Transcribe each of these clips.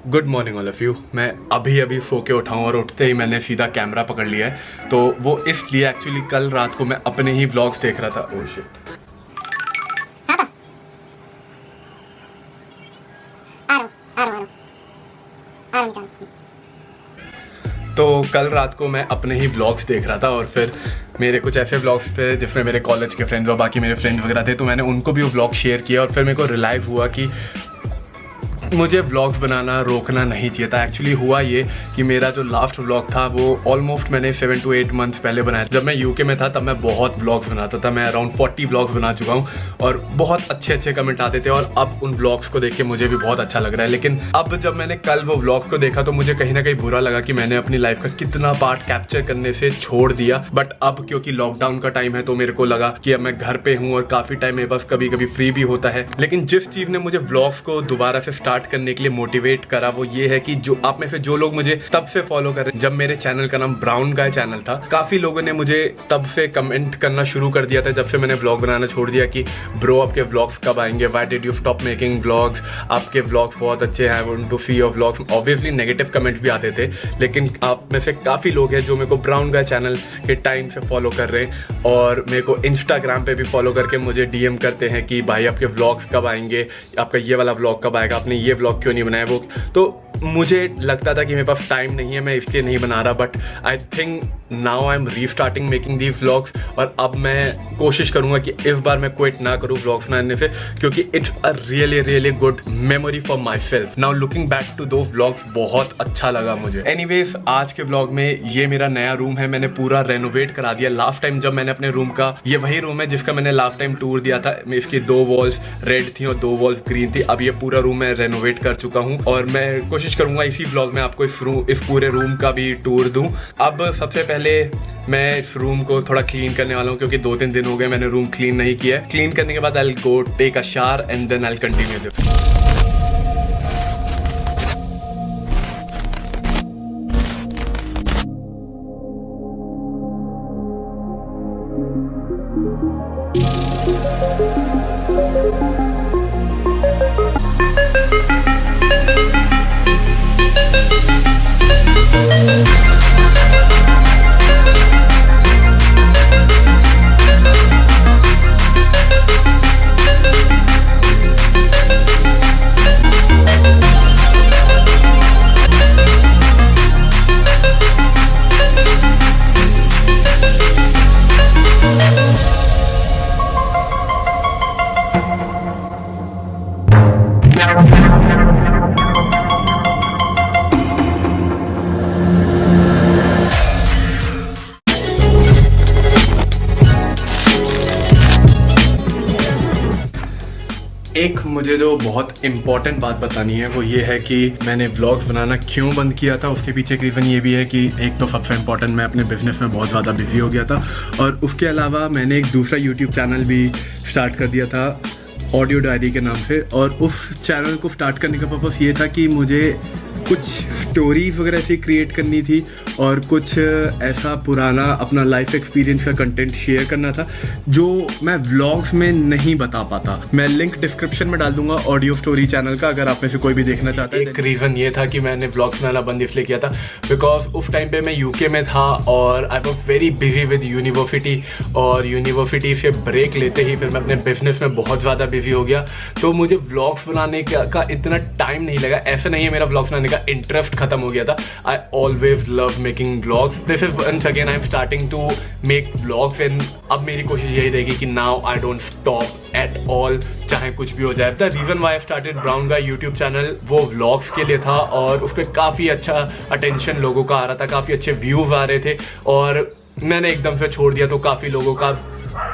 Good morning all of you. मैं अभी अभी सो के उठाऊँ और उठते ही मैंने सीधा कैमरा पकड़ लिया है। तो वो इसलिए एक्चुअली कल रात को मैं अपने ही व्लॉग्स देख रहा था। Oh shit. तो कल रात को मैं अपने ही व्लॉग्स देख रहा था और फिर मेरे कुछ ऐसे व्लॉग्स थे जिसमें मेरे कॉलेज के फ्रेंड्स और बाकी मेरे फ्रेंड्स वगैरह थे, तो मैंने उनको भी वो व्लॉग शेयर किया और फिर मेरे को रियलाइज़ हुआ कि मुझे व्लॉग्स बनाना रोकना नहीं चाहिए था। एक्चुअली हुआ ये कि मेरा जो लास्ट व्लॉग था वो ऑलमोस्ट मैंने 7 to 8 मंथ्स पहले बनाया। जब मैं यूके में था तब मैं बहुत व्लॉग्स बनाता था। मैं अराउंड 40 व्लॉग्स बना चुका हूँ और बहुत अच्छे अच्छे कमेंट आते थे और अब उन व्लॉग्स को देख के मुझे भी बहुत अच्छा लग रहा है। लेकिन अब जब मैंने कल वो व्लॉग को देखा तो मुझे कहीं ना कहीं बुरा लगा कि मैंने अपनी लाइफ का कितना पार्ट कैप्चर करने से छोड़ दिया। बट अब क्योंकि लॉकडाउन का टाइम है तो मेरे को लगा कि अब मैं घर पे हूँ और काफ़ी टाइम मेरे पास कभी कभी फ्री भी होता है। लेकिन जिस चीज़ ने मुझे व्लॉग्स को दोबारा से स्टार्ट करने के लिए मोटिवेट करा वो ये है कि जो आप में से जो लोग मुझे तब से फॉलो कर रहे हैं, जब मेरे चैनल का नाम ब्राउन गाय चैनल था, काफी लोगों ने मुझे तब से कमेंट करना शुरू कर दिया था जब से मैंने व्लॉग बनाना छोड़ दिया कि ब्रो आपके व्लॉग्स कब आएंगे, why did you stop making vlogs, आपके व्लॉग्स बहुत अच्छे हैं, I want to see your vlogs. Obviously negative comments भी आते थे, लेकिन आप में से काफी लोग हैं जो मेरे को ब्राउन गाय चैनल के टाइम से फॉलो कर रहे हैं और मेरे को इंस्टाग्राम पे भी फॉलो करके मुझे डीएम करते हैं कि भाई आपके व्लॉग्स कब आएंगे, आपका ये वाला व्लॉग कब आएगा, आपने ये व्लॉग क्यों नहीं बनाया। वो तो मुझे लगता था कि मेरे पास टाइम नहीं है, मैं इसलिए नहीं बना रहा। But I think now I am restarting making these vlogs और अब मैं कोशिश करूंगा कि इस बार मैं क्विट ना करूं व्लॉग्स बनाने से, क्योंकि it's a really good memory for myself. Now looking back to दो व्लॉग्स बहुत अच्छा लगा मुझे। एनीवेज आज के व्लॉग में ये मेरा नया रूम है, मैंने पूरा रेनोवेट करा दिया। लास्ट टाइम जब मैंने अपने रूम का, ये वही रूम है जिसका मैंने लास्ट टाइम टूर दिया था, इसकी 2 वॉल्स रेड थी और 2 वॉल्स ग्रीन थी। अब ये पूरा रूम मैं रेनोवेट कर चुका हूँ और मैं कोशिश करूंगा इसी व्लॉग में आपको इस पूरे रूम का भी टूर दूं। अब सबसे पहले मैं इस रूम को थोड़ा क्लीन करने वाला हूँ क्योंकि 2-3 दिन हो गए मैंने रूम क्लीन नहीं किया। क्लीन करने के बाद I will go take a shower and then I will continue this. एक मुझे जो बहुत इंपॉर्टेंट बात बतानी है वो ये है कि मैंने व्लॉग्स बनाना क्यों बंद किया था। उसके पीछे एक रीज़न ये भी है कि एक तो सबसे इम्पॉर्टेंट, मैं अपने बिजनेस में बहुत ज़्यादा बिजी हो गया था और उसके अलावा मैंने एक दूसरा यूट्यूब चैनल भी स्टार्ट कर दिया था ऑडियो डायरी के नाम से। और उस चैनल को स्टार्ट करने का पर्पस ये था कि मुझे कुछ स्टोरीज वगैरह से क्रिएट करनी थी और कुछ ऐसा पुराना अपना लाइफ एक्सपीरियंस का कंटेंट शेयर करना था जो मैं व्लॉग्स में नहीं बता पाता। मैं लिंक डिस्क्रिप्शन में डाल दूंगा ऑडियो स्टोरी चैनल का, अगर आप में से कोई भी देखना चाहता है। एक रीज़न ये था कि मैंने व्लॉग्स बनाना बंद इसलिए किया था बिकॉज उस टाइम पे मैं यूके में था और I was very busy with university और यूनिवर्सिटी से ब्रेक लेते ही फिर मैं अपने बिजनेस में बहुत ज़्यादा बिजी हो गया। तो मुझे व्लॉग्स बनाने का इतना टाइम नहीं लगा। ऐसा नहीं है मेरा व्लॉग्स बनाने का इंटरेस्ट खत्म हो गया था। I always love making vlogs. This is once again I am starting to make vlogs and अब मेरी कोशिश यही रहेगी कि now I don't stop at all, चाहे कुछ भी हो जाए। The reason why I started brown guy YouTube channel वो व्लॉग्स के लिए था और उस पर काफ़ी अच्छा अटेंशन लोगों का आ रहा था, काफ़ी अच्छे व्यूज आ रहे थे और मैंने एकदम से छोड़ दिया तो काफ़ी लोगों का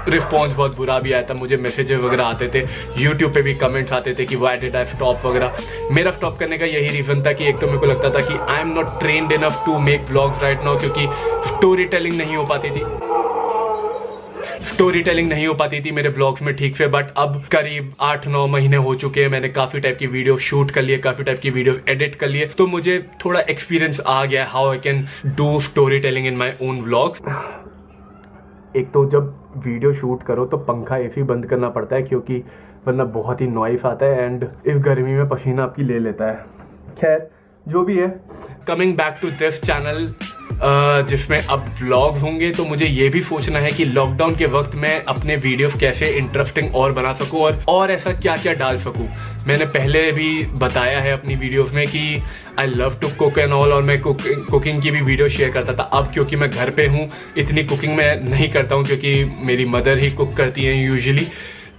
रिस्पॉन्स बहुत बुरा भी आया था। मुझे मैसेजेस वगैरह आते थे, यूट्यूब पे भी कमेंट्स आते थे कि व्हाई डिड आई स्टॉप वगैरह। मेरा स्टॉप करने का यही रीज़न था कि एक तो मेरे को लगता था कि I am not trained enough to make vlogs right now, क्योंकि स्टोरी टेलिंग नहीं हो पाती थी मेरे व्लॉग्स में ठीक से। बट अब करीब 8-9 महीने हो चुके हैं, मैंने काफ़ी टाइप की वीडियो शूट कर लिए, काफ़ी टाइप की वीडियो एडिट कर लिए, तो मुझे थोड़ा एक्सपीरियंस आ गया how I can do story telling in my own vlogs. एक तो जब वीडियो शूट करो तो पंखा एसी बंद करना पड़ता है क्योंकि वरना बहुत ही नॉइस आता है एंड इस गर्मी में पसीना आपकी ले लेता है। खैर जो भी है, coming back to this channel जिसमें अब व्लॉग्स होंगे, तो मुझे ये भी सोचना है कि लॉकडाउन के वक्त मैं अपने वीडियोस कैसे इंटरेस्टिंग और बना सकूं और ऐसा क्या क्या डाल सकूं। मैंने पहले भी बताया है अपनी वीडियोस में कि I love to cook and all, और मैं कुकिंग की भी वीडियो शेयर करता था। अब क्योंकि मैं घर पे हूँ, इतनी कुकिंग मैं नहीं करता हूँ क्योंकि मेरी मदर ही कुक करती हैं यूजुअली,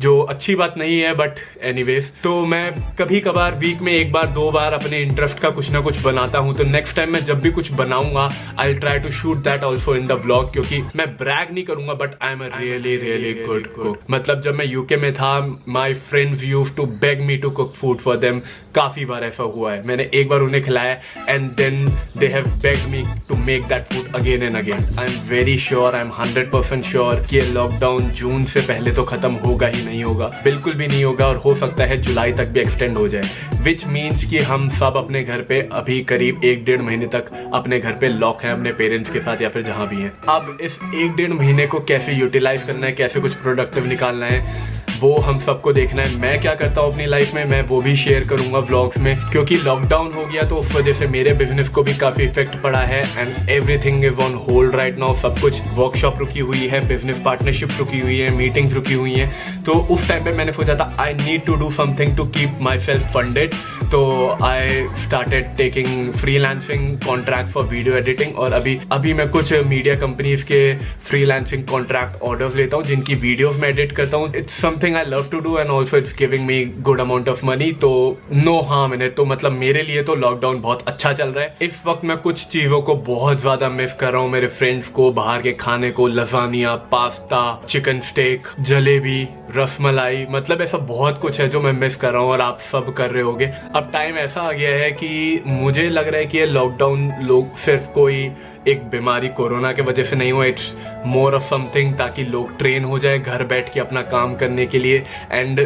जो अच्छी बात नहीं है, बट एनीवेज। तो मैं कभी कभार वीक में एक बार दो बार अपने इंटरेस्ट का कुछ ना कुछ बनाता हूँ। तो नेक्स्ट टाइम मैं जब भी कुछ बनाऊंगा, I try to shoot that also in the vlog, क्योंकि मैं ब्रैग नहीं करूंगा, but I am a really really good cook. मतलब जब मैं यूके में था, my friends used to beg me to cook food for them. काफी बार ऐसा हुआ है, मैंने एक बार उन्हें खिलाया and then they have begged me to make that food again and again. I am very sure, I am 100% sure कि लॉकडाउन जून से पहले तो खत्म होगा ही नहीं होगा, बिल्कुल भी नहीं होगा, और हो सकता है जुलाई तक भी एक्सटेंड हो जाए। विच मीन्स कि हम सब अपने घर पे अभी करीब 1-1.5 महीने तक अपने घर पे लॉक हैं, अपने पेरेंट्स के साथ या फिर जहां भी हैं। अब इस 1-1.5 महीने को कैसे यूटिलाइज करना है, कैसे कुछ प्रोडक्टिव निकालना है, वो हम सबको देखना है। मैं क्या करता हूँ अपनी लाइफ में, मैं वो भी शेयर करूंगा व्लॉग्स में, क्योंकि लॉकडाउन हो गया तो उस वजह से मेरे बिजनेस को भी काफी इफेक्ट पड़ा है and everything is on hold right now. सब कुछ, वर्कशॉप रुकी हुई है, बिजनेस पार्टनरशिप रुकी हुई है, मीटिंग्स रुकी हुई है। तो उस टाइम पे मैंने सोचा था I need to do something to keep myself funded. तो I started taking freelancing contract for video editing, और अभी मैं कुछ मीडिया कंपनीज के फ्रीलांसिंग कॉन्ट्रैक्ट ऑर्डर्स लेता हूँ जिनकी वीडियोस मैं एडिट करता हूँ। It's something I love to do and also it's giving me good amount of money. तो नो हार्म इन इट। तो मतलब मेरे लिए तो लॉकडाउन बहुत अच्छा चल रहा है। इस वक्त मैं कुछ चीजों को बहुत ज्यादा मिस कर रहा हूँ, मेरे फ्रेंड्स को, बाहर के खाने को, lasagna, pasta, chicken steak, jalebi, rasmalai, मतलब ऐसा बहुत कुछ है जो मैं मिस कर रहा हूँ और आप सब कर रहे होगे। अब टाइम ऐसा आ गया है कि मुझे लग रहा है कि ये लॉकडाउन लोग सिर्फ कोई एक बीमारी कोरोना के वजह से नहीं हुआ, इट्स मोर ऑफ समथिंग ताकि लोग ट्रेन हो जाए घर बैठ के अपना काम करने के लिए एंड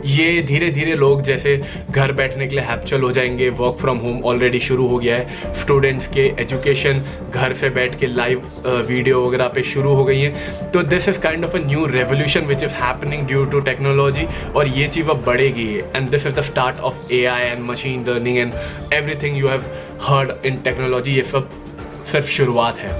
ये धीरे धीरे लोग जैसे घर बैठने के लिए हैप्चल हो जाएंगे। वर्क फ्रॉम होम ऑलरेडी शुरू हो गया है, स्टूडेंट्स के एजुकेशन घर से बैठ के लाइव वीडियो वगैरह पे शुरू हो गई है। तो this is kind of a new revolution which is happening due to technology, और ये चीज अब बढ़ेगी and this is the start of AI and machine learning and everything you have heard in technology. ये सब सिर्फ शुरुआत है।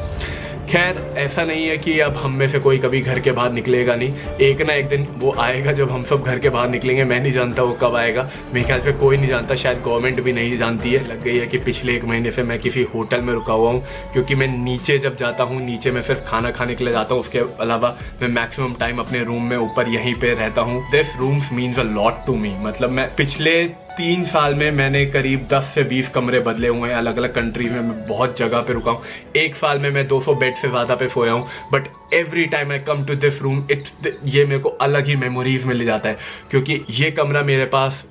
खैर, ऐसा नहीं है कि अब हम में से कोई कभी घर के बाहर निकलेगा नहीं। एक ना एक दिन वो आएगा जब हम सब घर के बाहर निकलेंगे। मैं नहीं जानता वो कब आएगा, मेरे ख्याल से कोई नहीं जानता, शायद गवर्नमेंट भी नहीं जानती है। लग गई है कि पिछले 1 महीने से मैं किसी होटल में रुका हुआ हूँ, क्योंकि मैं नीचे जब जाता हूँ, नीचे मैं सिर्फ खाना खाने के लिए जाता हूँ, उसके अलावा मैं मैक्सिमम टाइम अपने रूम में ऊपर यहीं पे रहता हूँ। This rooms means a lot to me. मतलब मैं पिछले 3 साल में मैंने करीब 10 से 20 कमरे बदले हुए हैं, अलग अलग कंट्रीज में मैं बहुत जगह पे रुका हूँ। 1 साल में मैं 200 बेड से ज्यादा पे सोया हूँ, but every time I come to this room ये मेरे को अलग ही मेमोरीज में ले जाता है, क्योंकि ये कमरा मेरे पास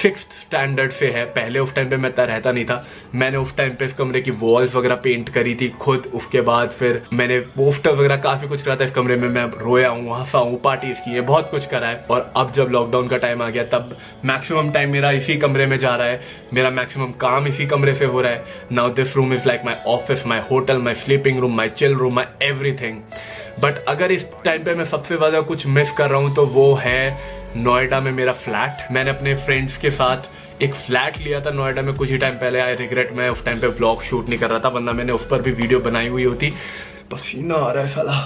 6th स्टैंडर्ड से है। पहले उस टाइम पे मैं इतना रहता नहीं था। मैंने उस टाइम पे इस कमरे की वॉल्स वगैरह पेंट करी थी खुद, उसके बाद फिर मैंने पोस्टर वगैरह काफी कुछ करा था इस कमरे में। मैं रोया हूँ, हंसा हूँ, पार्टीज की है, बहुत कुछ करा है। और अब जब लॉकडाउन का टाइम आ गया, तब मैक्सिमम टाइम मेरा इसी कमरे में जा रहा है, मेरा मैक्सिमम काम इसी कमरे से हो रहा है। Now this room is like my office, my hotel, my sleeping room, my chill room, my everything. But अगर इस टाइम पे मैं सबसे ज्यादा कुछ मिस कर रहा हूँ तो वो है नोएडा में मेरा फ्लैट। मैंने अपने फ्रेंड्स के साथ एक फ्लैट लिया था नोएडा में कुछ ही टाइम पहले। आई रिग्रेट मैं उस टाइम पे व्लॉग शूट नहीं कर रहा था, वरना मैंने उस पर भी वीडियो बनाई हुई होती। पसीना आ रहा है साला।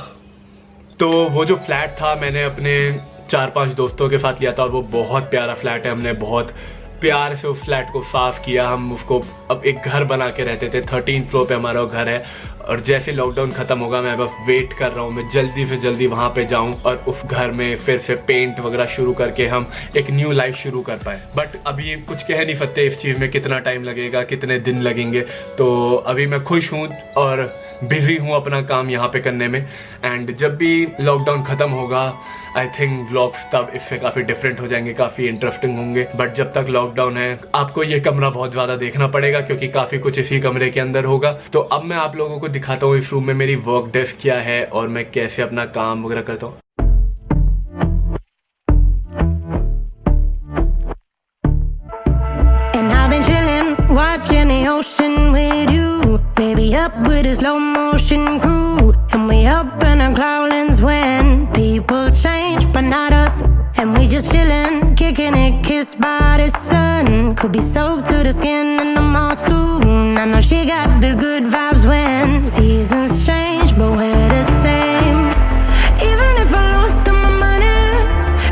तो वो जो फ्लैट था मैंने अपने 4-5 दोस्तों के साथ लिया था, और वो बहुत प्यारा फ्लैट है। हमने बहुत प्यार से उस फ्लैट को साफ किया। हम उसको अब एक घर बना के रहते थे। 13th फ्लोर पे हमारा घर है, और जैसे लॉकडाउन खत्म होगा मैं बस वेट कर रहा हूँ मैं जल्दी से जल्दी वहां पे जाऊं और उस घर में फिर से पेंट वगैरह शुरू करके हम एक न्यू लाइफ शुरू कर पाए। बट अभी कुछ कह नहीं सकते इस चीज में, कितना टाइम लगेगा, कितने दिन लगेंगे। तो अभी मैं खुश हूँ और बिजी हूँ अपना काम यहाँ पे करने में। एंड जब भी लॉकडाउन खत्म होगा, आई थिंक व्लॉग्स तब इससे काफी डिफरेंट हो जाएंगे, काफी इंटरेस्टिंग होंगे। बट जब तक लॉकडाउन है, आपको ये कमरा बहुत ज्यादा देखना पड़ेगा, क्योंकि काफी कुछ इसी कमरे के अंदर होगा। तो अब मैं आप लोगों को दिखाता हूँ इस रूम में मेरी वर्क डेस्क क्या है और मैं कैसे अपना काम वगैरह करता हूँ। Up with a slow motion crew, and we up in our clouds when people change, but not us. And we just chillin', kicking it, kissed by the her skin and I'm all soon. I know she got the good vibes when seasons change, but we're the same. Even if I lost all my money,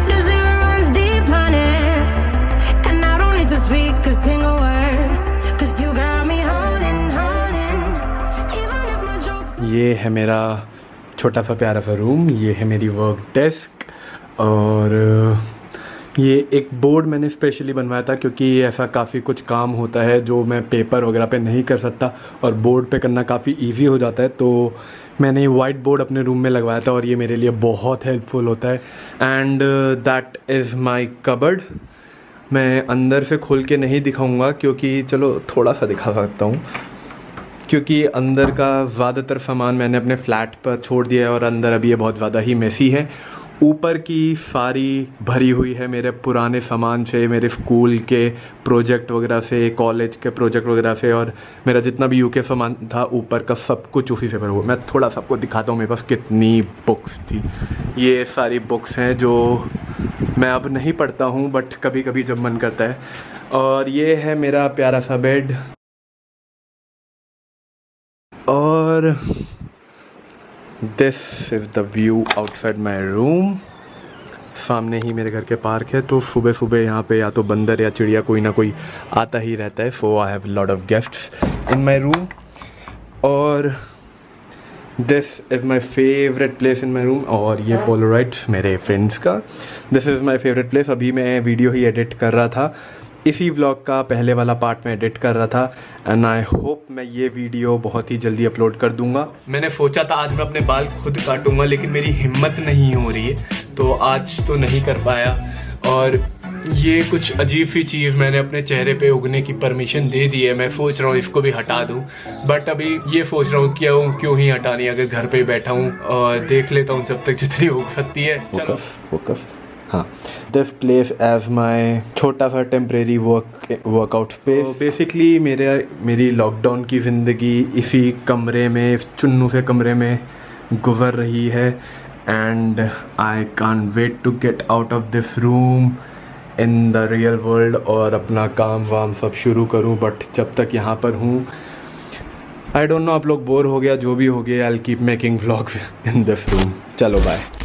the zero runs deep, honey. And I don't need to speak a single word, 'cause you got me haunting, haunting. Even if my jokes. ये है मेरा छोटा सा प्यारा सा room, ये है मेरी वर्क डेस्क, और ये एक बोर्ड मैंने स्पेशली बनवाया था क्योंकि ऐसा काफ़ी कुछ काम होता है जो मैं पेपर वगैरह पे नहीं कर सकता और बोर्ड पे करना काफ़ी इजी हो जाता है, तो मैंने वाइट बोर्ड अपने रूम में लगवाया था और ये मेरे लिए बहुत हेल्पफुल होता है। And that is my cupboard. मैं अंदर से खोल के नहीं दिखाऊंगा क्योंकि चलो थोड़ा सा दिखा सकता हूँ, क्योंकि अंदर का ज़्यादातर सामान मैंने अपने फ्लैट पर छोड़ दिया है और अंदर अभी ये बहुत ज़्यादा ही मेसी है। ऊपर की सारी भरी हुई है मेरे पुराने सामान से, मेरे स्कूल के प्रोजेक्ट वगैरह से, कॉलेज के प्रोजेक्ट वगैरह से, और मेरा जितना भी यूके सामान था ऊपर का सब कुछ उसी से भरा हुआ। मैं थोड़ा सा आपको दिखाता हूँ मेरे पास कितनी बुक्स थी। ये सारी बुक्स हैं जो मैं अब नहीं पढ़ता हूँ बट कभी कभी जब मन करता है। और ये है मेरा प्यारा सा बेड, और this is the view outside my room. सामने ही मेरे घर के पार्क है, तो सुबह सुबह यहाँ पे या तो बंदर या चिड़िया कोई ना कोई आता ही रहता है। So I have lot of guests in my room, और this is my favourite place in my room. और ये पोलराइड्स मेरे फ्रेंड्स का, this is my favourite place. अभी मैं वीडियो ही एडिट कर रहा था, इसी व्लॉग का पहले वाला पार्ट में एडिट कर रहा था, एंड आई होप मैं ये वीडियो बहुत ही जल्दी अपलोड कर दूंगा। मैंने सोचा था आज मैं अपने बाल खुद काटूंगा, लेकिन मेरी हिम्मत नहीं हो रही है, तो आज तो नहीं कर पाया। और ये कुछ अजीब सी चीज़ मैंने अपने चेहरे पे उगने की परमिशन दे दी है। मैं सोच रहा हूँ इसको भी हटा दूँ, बट अभी ये सोच रहा हूँ क्यों ही हटानी, अगर घर पे ही बैठा हूँ, और देख लेता हूँ जब तक जितनी उग सकती है। चलो फोकस। हाँ, दिस प्लेस एज माई छोटा सा टेम्प्रेरी वर्कआउट स्पेस। बेसिकली मेरी लॉकडाउन की ज़िंदगी इसी कमरे में, चुन्नू से कमरे में गुजर रही है, and I can't wait to get out of this room in the real world और अपना काम वाम सब शुरू करूं। बट जब तक यहाँ पर हूँ, आई डोंट नो, आप लोग बोर हो गया जो भी हो गया, I will keep making vlogs in this room. चलो बाय।